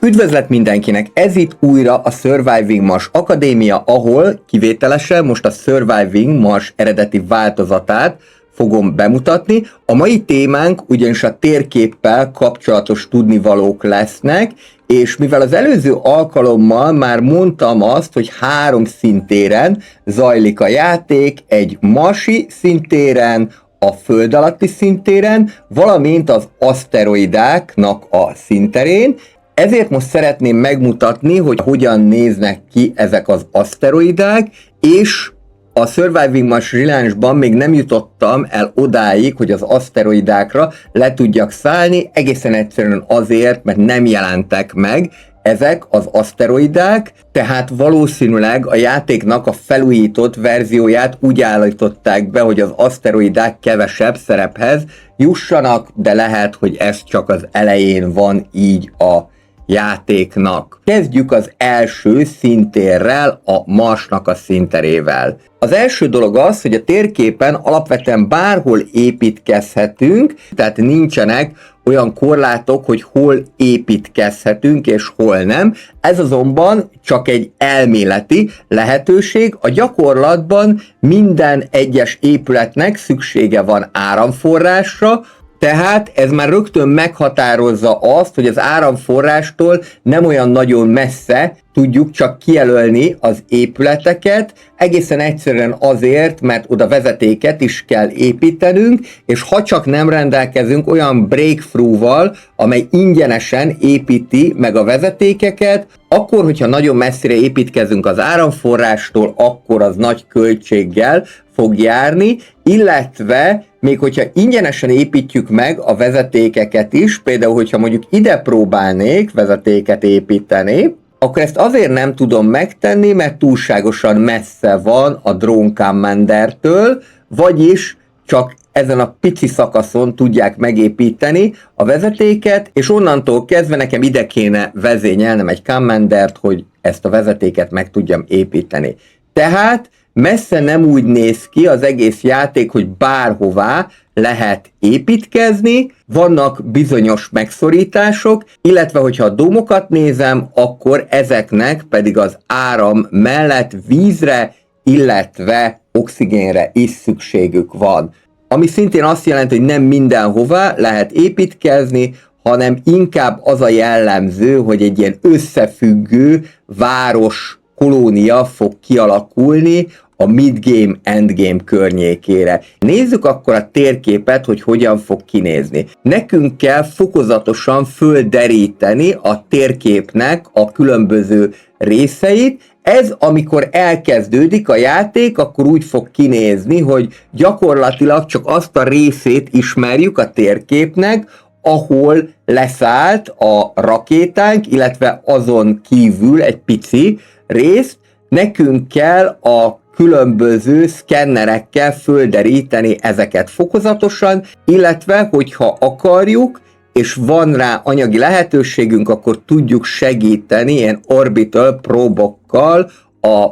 Üdvözlet mindenkinek! Ez itt újra a Surviving Mars Akadémia, ahol kivételesen most a Surviving Mars eredeti változatát fogom bemutatni. A mai témánk ugyanis a térképpel kapcsolatos tudnivalók lesznek, és mivel az előző alkalommal már mondtam azt, hogy 3 szintéren zajlik a játék, egy marsi szintéren, a föld alatti szintéren, valamint az aszteroidáknak a szinterén. Ezért most szeretném megmutatni, hogy hogyan néznek ki ezek az aszteroidák, és a Surviving Mars Relaunch-ban még nem jutottam el odáig, hogy az aszteroidákra le tudjak szállni, egészen egyszerűen azért, mert nem jelentek meg ezek az aszteroidák, tehát valószínűleg a játéknak a felújított verzióját úgy állították be, hogy az aszteroidák kevesebb szerephez jussanak, de lehet, hogy ez csak az elején van így a játéknak. Kezdjük az első szintérrel, a Marsnak a szinterével. Az első dolog az, hogy a térképen alapvetően bárhol építkezhetünk, tehát nincsenek olyan korlátok, hogy hol építkezhetünk és hol nem. Ez azonban csak egy elméleti lehetőség. A gyakorlatban minden egyes épületnek szüksége van áramforrásra, tehát ez már rögtön meghatározza azt, hogy az áramforrástól nem olyan nagyon messze tudjuk csak kijelölni az épületeket, egészen egyszerűen azért, mert oda vezetéket is kell építenünk, és ha csak nem rendelkezünk olyan breakthrough-val, amely ingyenesen építi meg a vezetékeket, akkor, hogyha nagyon messzire építkezünk az áramforrástól, akkor az nagy költséggel fog járni, illetve még hogyha ingyenesen építjük meg a vezetékeket is, például hogyha mondjuk ide próbálnék vezetéket építeni, akkor ezt azért nem tudom megtenni, mert túlságosan messze van a Drone Commandertől, vagyis csak ezen a pici szakaszon tudják megépíteni a vezetéket, és onnantól kezdve nekem ide kéne vezényelnem egy Commandert, hogy ezt a vezetéket meg tudjam építeni. Tehát messze nem úgy néz ki az egész játék, hogy bárhová lehet építkezni, vannak bizonyos megszorítások, illetve hogyha a domokat nézem, akkor ezeknek pedig az áram mellett vízre, illetve oxigénre is szükségük van. Ami szintén azt jelenti, hogy nem mindenhová lehet építkezni, hanem inkább az a jellemző, hogy egy ilyen összefüggő város kolónia fog kialakulni a midgame, endgame környékére. Nézzük akkor a térképet, hogy hogyan fog kinézni. Nekünk kell fokozatosan földeríteni a térképnek a különböző részeit. Ez, amikor elkezdődik a játék, akkor úgy fog kinézni, hogy gyakorlatilag csak azt a részét ismerjük a térképnek, ahol leszállt a rakétánk, illetve azon kívül egy pici részt. Nekünk kell a különböző szkennerekkel földeríteni ezeket fokozatosan, illetve hogyha akarjuk, és van rá anyagi lehetőségünk, akkor tudjuk segíteni ilyen orbital probokkal a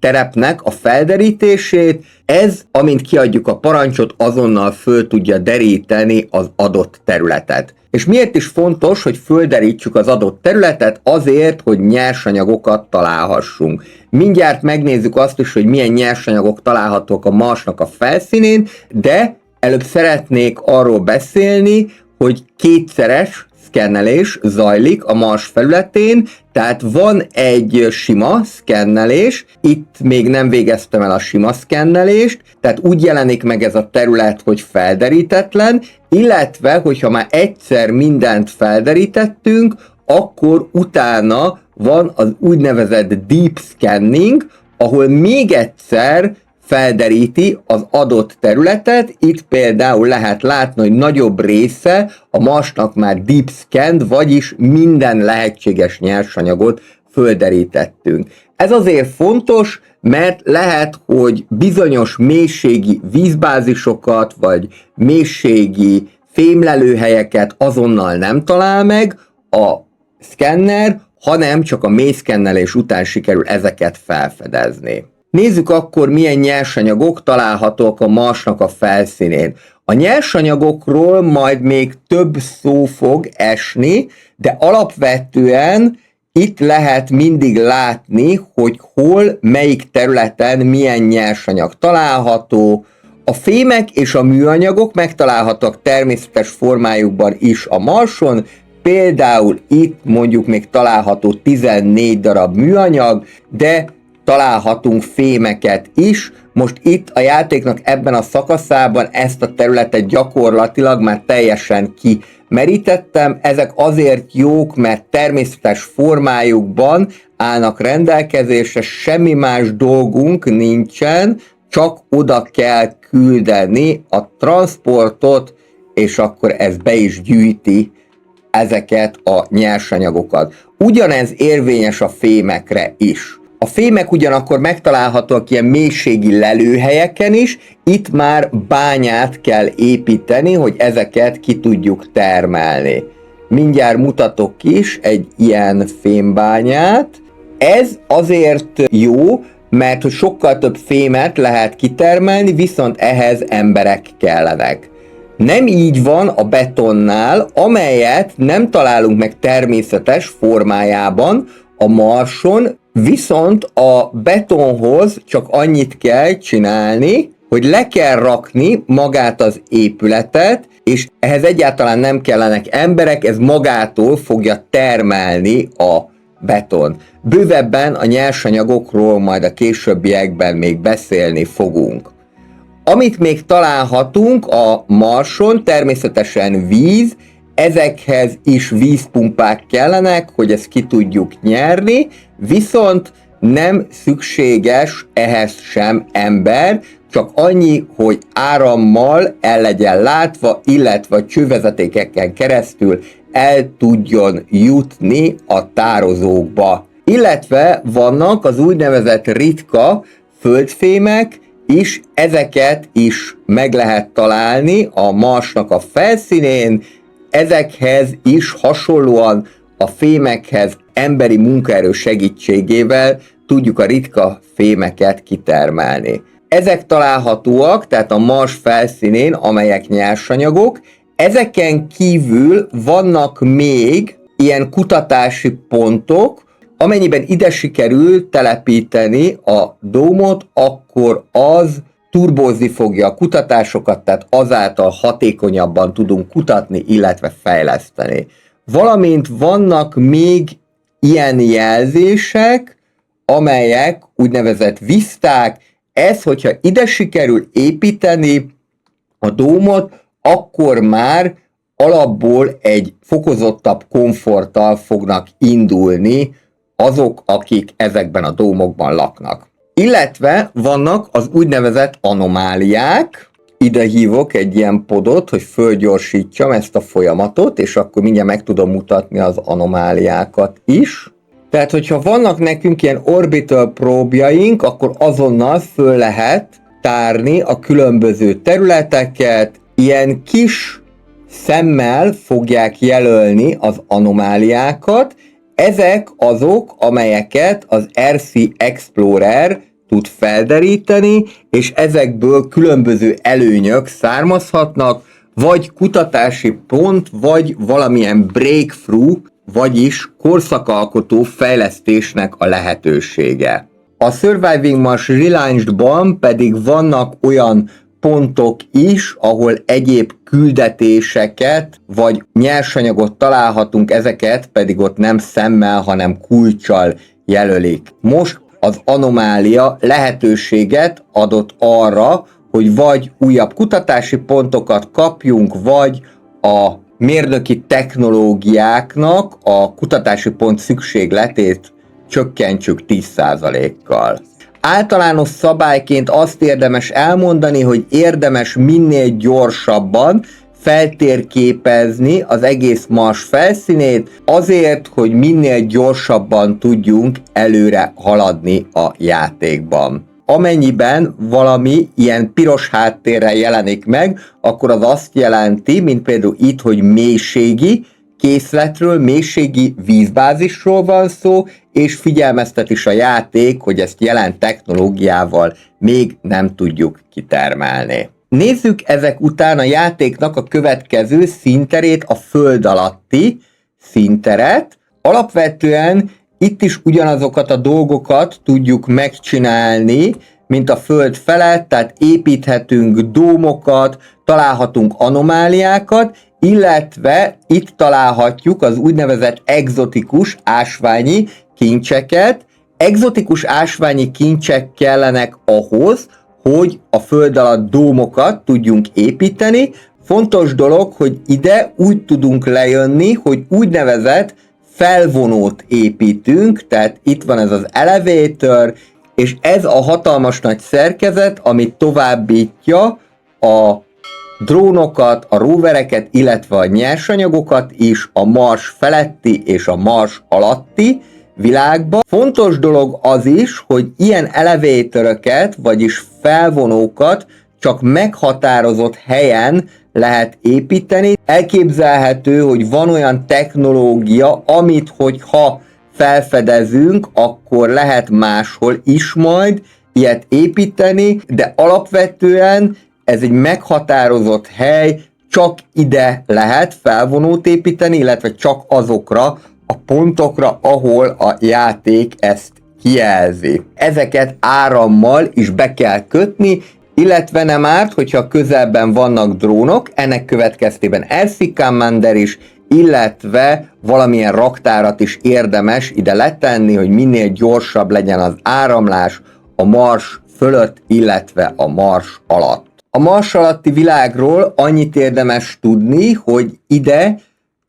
terepnek a felderítését. Ez, amint kiadjuk a parancsot, azonnal föl tudja deríteni az adott területet. És miért is fontos, hogy földerítsük az adott területet? Azért, hogy nyersanyagokat találhassunk. Mindjárt megnézzük azt is, hogy milyen nyersanyagok találhatók a Marsnak a felszínén, de előbb szeretnék arról beszélni, hogy kétszeres szkennelés zajlik a Mars felületén, tehát van egy sima szkennelés, itt még nem végeztem el a sima szkennelést, tehát úgy jelenik meg ez a terület, hogy felderítetlen, illetve, hogyha már egyszer mindent felderítettünk, akkor utána van az úgynevezett deep scanning, ahol még egyszer felderíti az adott területet. Itt például lehet látni, hogy nagyobb része a Marsnak már deep scanned, vagyis minden lehetséges nyersanyagot földerítettünk. Ez azért fontos, mert lehet, hogy bizonyos mélységi vízbázisokat, vagy mélységi fémlelőhelyeket azonnal nem talál meg a szkenner, hanem csak a mély szkennelés után sikerül ezeket felfedezni. Nézzük akkor, milyen nyersanyagok találhatók a Marsnak a felszínén. A nyersanyagokról majd még több szó fog esni, de alapvetően itt lehet mindig látni, hogy hol, melyik területen milyen nyersanyag található. A fémek és a műanyagok megtalálhatók természetes formájukban is a Marson, például itt mondjuk még található 14 darab műanyag, de találhatunk fémeket is. Most itt a játéknak ebben a szakaszában ezt a területet gyakorlatilag már teljesen kimerítettem. Ezek azért jók, mert természetes formájukban állnak rendelkezésre, semmi más dolgunk nincsen, csak oda kell küldeni a transportot, és akkor ez be is gyűjti ezeket a nyersanyagokat. Ugyanez érvényes a fémekre is. A fémek ugyanakkor megtalálhatóak ilyen mélységi lelőhelyeken is, itt már bányát kell építeni, hogy ezeket ki tudjuk termelni. Mindjárt mutatok is egy ilyen fémbányát. Ez azért jó, mert hogy sokkal több fémet lehet kitermelni, viszont ehhez emberek kellenek. Nem így van a betonnál, amelyet nem találunk meg természetes formájában a Marson, viszont a betonhoz csak annyit kell csinálni, hogy le kell rakni magát az épületet, és ehhez egyáltalán nem kellenek emberek, ez magától fogja termelni a beton. Bővebben a nyersanyagokról majd a későbbiekben még beszélni fogunk. Amit még találhatunk a Marson, természetesen víz, ezekhez is vízpumpák kellenek, hogy ezt ki tudjuk nyerni, viszont nem szükséges ehhez sem ember, csak annyi, hogy árammal el legyen látva, illetve a csővezetékeken keresztül el tudjon jutni a tározókba. Illetve vannak az úgynevezett ritka földfémek is, ezeket is meg lehet találni a Marsnak a felszínén, ezekhez is hasonlóan a fémekhez emberi munkaerő segítségével tudjuk a ritka fémeket kitermelni. Ezek találhatóak, tehát a Mars felszínén, amelyek nyersanyagok. Ezeken kívül vannak még ilyen kutatási pontok, amennyiben ide sikerül telepíteni a dómot, akkor az turbózni fogja a kutatásokat, tehát azáltal hatékonyabban tudunk kutatni, illetve fejleszteni. Valamint vannak még ilyen jelzések, amelyek úgynevezett viszták. Ez, hogyha ide sikerül építeni a dómot, akkor már alapból egy fokozottabb komforttal fognak indulni azok, akik ezekben a dómokban laknak. Illetve vannak az úgynevezett anomáliák, ide hívok egy ilyen podot, hogy fölgyorsítsam ezt a folyamatot, és akkor mindjárt meg tudom mutatni az anomáliákat is. Tehát, hogyha vannak nekünk ilyen orbital próbjaink, akkor azonnal föl lehet tárni a különböző területeket, ilyen kis szemmel fogják jelölni az anomáliákat. Ezek azok, amelyeket az RC Explorer tud felderíteni, és ezekből különböző előnyök származhatnak, vagy kutatási pont, vagy valamilyen breakthrough, vagyis korszakalkotó fejlesztésnek a lehetősége. A Surviving Mars Relaunched-ban pedig vannak olyan pontok is, ahol egyéb küldetéseket vagy nyersanyagot találhatunk, ezeket pedig ott nem szemmel, hanem kulccsal jelölik. Most az anomália lehetőséget adott arra, hogy vagy újabb kutatási pontokat kapjunk, vagy a mérnöki technológiáknak a kutatási pont szükségletét csökkentsük 10%-kal. Általános szabályként azt érdemes elmondani, hogy érdemes minél gyorsabban feltérképezni az egész Mars felszínét, azért, hogy minél gyorsabban tudjunk előre haladni a játékban. Amennyiben valami ilyen piros háttérrel jelenik meg, akkor az azt jelenti, mint például itt, hogy mélységi készletről, mélységi vízbázisról van szó, és figyelmeztet is a játék, hogy ezt jelen technológiával még nem tudjuk kitermelni. Nézzük ezek után a játéknak a következő színterét, a föld alatti színteret. Alapvetően itt is ugyanazokat a dolgokat tudjuk megcsinálni, mint a föld felett, tehát építhetünk dómokat, találhatunk anomáliákat, illetve itt találhatjuk az úgynevezett egzotikus ásványi kincseket. Egzotikus ásványi kincsek kellenek ahhoz, hogy a föld alatt dómokat tudjunk építeni. Fontos dolog, hogy ide úgy tudunk lejönni, hogy úgynevezett felvonót építünk, tehát itt van ez az elevator, és ez a hatalmas nagy szerkezet, ami továbbítja a drónokat, a rovereket, illetve a nyersanyagokat is a Mars feletti és a Mars alatti világba. Fontos dolog az is, hogy ilyen elevatoröket, vagyis felvonókat csak meghatározott helyen lehet építeni. Elképzelhető, hogy van olyan technológia, amit hogyha felfedezünk, akkor lehet máshol is majd ilyet építeni, de alapvetően ez egy meghatározott hely, csak ide lehet felvonót építeni, illetve csak azokra a pontokra, ahol a játék ezt kijelzi. Ezeket árammal is be kell kötni, illetve nem árt, hogyha közelben vannak drónok, ennek következtében Airsick Commander is, illetve valamilyen raktárat is érdemes ide letenni, hogy minél gyorsabb legyen az áramlás a Mars fölött, illetve a Mars alatt. A Mars alatti világról annyit érdemes tudni, hogy ide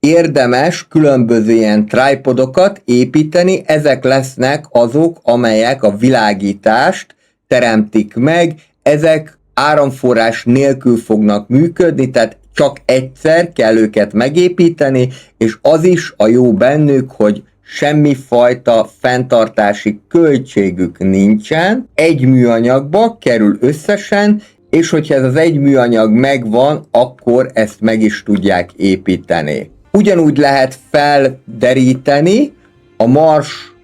érdemes különböző ilyen tripodokat építeni, ezek lesznek azok, amelyek a világítást teremtik meg, ezek áramforrás nélkül fognak működni, tehát csak egyszer kell őket megépíteni, és az is a jó bennük, hogy semmifajta fenntartási költségük nincsen, egy műanyagba kerül összesen, és hogyha ez az egy műanyag megvan, akkor ezt meg is tudják építeni. Ugyanúgy lehet felderíteni a Mars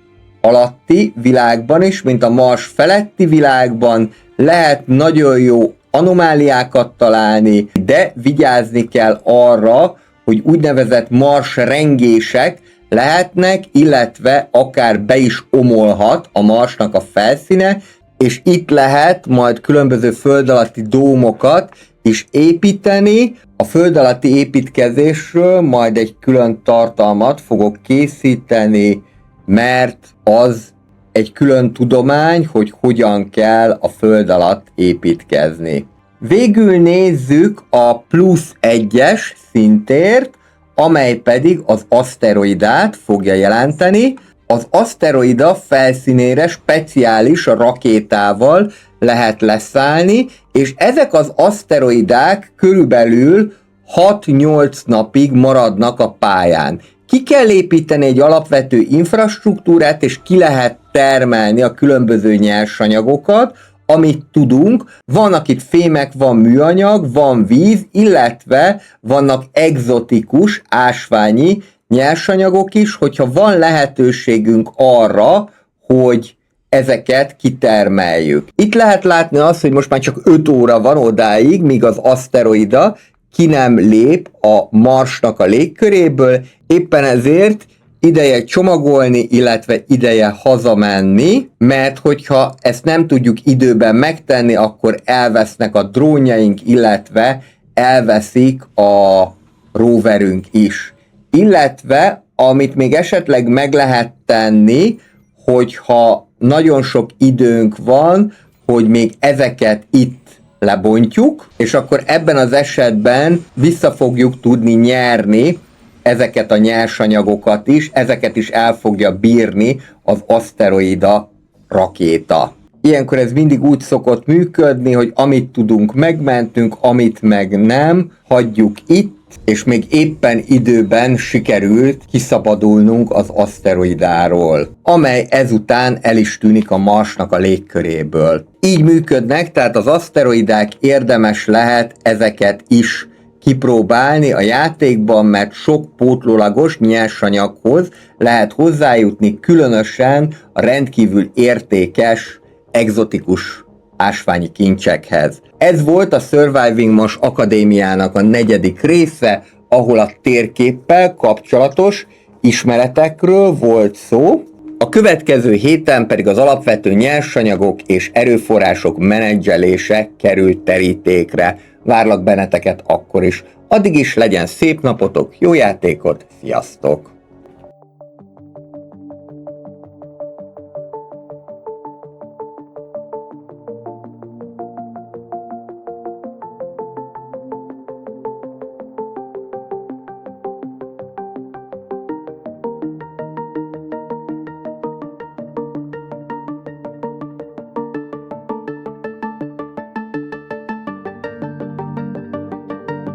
alatti világban is, mint a Mars feletti világban, lehet nagyon jó anomáliákat találni, de vigyázni kell arra, hogy úgynevezett Mars rengések lehetnek, illetve akár be is omolhat a Marsnak a felszíne, és itt lehet majd különböző föld alatti dómokat is építeni. A föld alatti építkezésről majd egy külön tartalmat fogok készíteni, mert az egy külön tudomány, hogy hogyan kell a föld alatt építkezni. Végül nézzük a plusz 1-es szintért, amely pedig az aszteroidát fogja jelenteni. Az aszteroida felszínére speciális rakétával lehet leszállni, és ezek az aszteroidák körülbelül 6-8 napig maradnak a pályán. Ki kell építeni egy alapvető infrastruktúrát, és ki lehet termelni a különböző nyersanyagokat, amit tudunk. Vannak itt fémek, van műanyag, van víz, illetve vannak egzotikus ásványi nyersanyagok is, hogyha van lehetőségünk arra, hogy ezeket kitermeljük. Itt lehet látni azt, hogy most már csak 5 óra van odáig, míg az aszteroida ki nem lép a Marsnak a légköréből, éppen ezért ideje csomagolni, illetve ideje hazamenni, mert hogyha ezt nem tudjuk időben megtenni, akkor elvesznek a drónjaink, illetve elveszik a roverünk is. Illetve, amit még esetleg meg lehet tenni, hogyha nagyon sok időnk van, hogy még ezeket itt lebontjuk, és akkor ebben az esetben vissza fogjuk tudni nyerni ezeket a nyersanyagokat is, ezeket is el fogja bírni az aszteroida rakéta. Ilyenkor ez mindig úgy szokott működni, hogy amit tudunk megmentünk, amit meg nem, hagyjuk itt, és még éppen időben sikerült kiszabadulnunk az aszteroidáról, amely ezután el is tűnik a Marsnak a légköréből. Így működnek, tehát az aszteroidák, érdemes lehet ezeket is kipróbálni a játékban, mert sok pótlólagos nyersanyaghoz lehet hozzájutni, különösen a rendkívül értékes, egzotikus ásványi kincsekhez. Ez volt a Surviving Mars Akadémiának a 4. része, ahol a térképpel kapcsolatos ismeretekről volt szó. A következő héten pedig az alapvető nyersanyagok és erőforrások menedzselése került terítékre. Várlak benneteket akkor is. Addig is legyen szép napotok, jó játékot, sziasztok!